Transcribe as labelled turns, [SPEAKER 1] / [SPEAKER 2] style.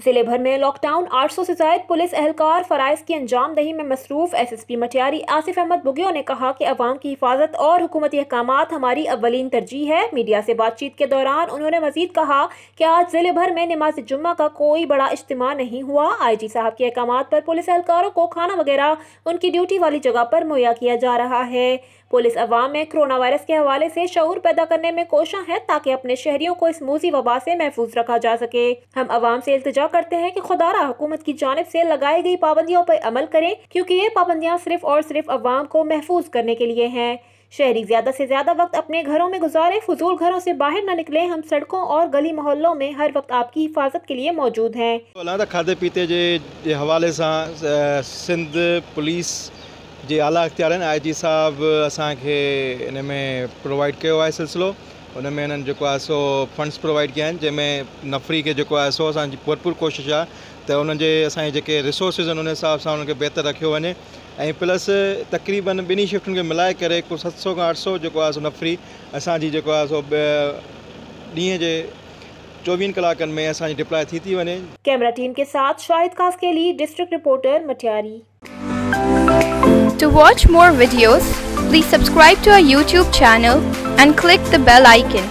[SPEAKER 1] जिले भर में लॉकडाउन 800 से ज्यादा पुलिस एहलकार फराइज की अंजामदही में मसरूफ एसएसपी मटियारी आसिफ अहमद बुगियो ने कहा कि अवाम की हिफाजत और हुकूमती अहकामात हमारी अव्वलीन तरजीह है। मीडिया से बातचीत के दौरान उन्होंने मजीद कहा कि आज जिले भर में नमाज जुम्मा का कोई बड़ा इज्तिमा नहीं हुआ। आईजी साहब के अहकामात पर पुलिस एहलकारों को खाना वगैरह उनकी ड्यूटी वाली जगह पर मुहैया किया जा रहा है। पुलिस अवाम में कोरोना वायरस के हवाले से शऊर पैदा करने में कोशिश है ताकि अपने शहरियों को इस मूजी वबा से महफूज रखा जा सके। हम अवाम से इल्तिजा करते हैं कि खुदारा हुकूमत की जानिब से लगाई गई पाबंदियों पर अमल करें, क्योंकि ये पाबंदियां सिर्फ और सिर्फ अवाम को महफूज करने के लिए हैं। शहरी ज्यादा से ज्यादा वक्त अपने घरों में गुजारे, फजूल घरों से बाहर न निकले। हम सड़कों और गली मोहल्लों में हर वक्त आपकी हिफाजत के लिए मौजूद हैं।
[SPEAKER 2] खाधे पीते के हवाले से सिंध पुलिस जे आला अख्तियार आहिनि, आईजी साहब असांखे इन में प्रोवाइड किया है सिलसिलो। उनमें इन्हनि जेको आहे सो फंड्स प्रोवाइड किया आहिनि, जंहिंमें नफ़री के जेको आहे सो असांजी भरपूर कोशिशि आहे त उन्हनि जे असांजे जेके रिसोर्सिस आहिनि उन हिसाब सां उन्हनि खे बहितर रखियो वञे। ऐं प्लस तक़रीबन ॿिन्ही शिफ्टुनि खे मिलाए करे कुझु 700 खां 800 जेको आहे सो नफ़री असांजी जेको आहे सो ॾींहं जे 24 कलाकनि में असांजी डिप्लॉय थी वञे।
[SPEAKER 1] कैमरा टीम के साथ Shahid Kaskeli, district reporter Matiari.
[SPEAKER 3] To watch more videos, please subscribe to our YouTube channel and click the bell icon.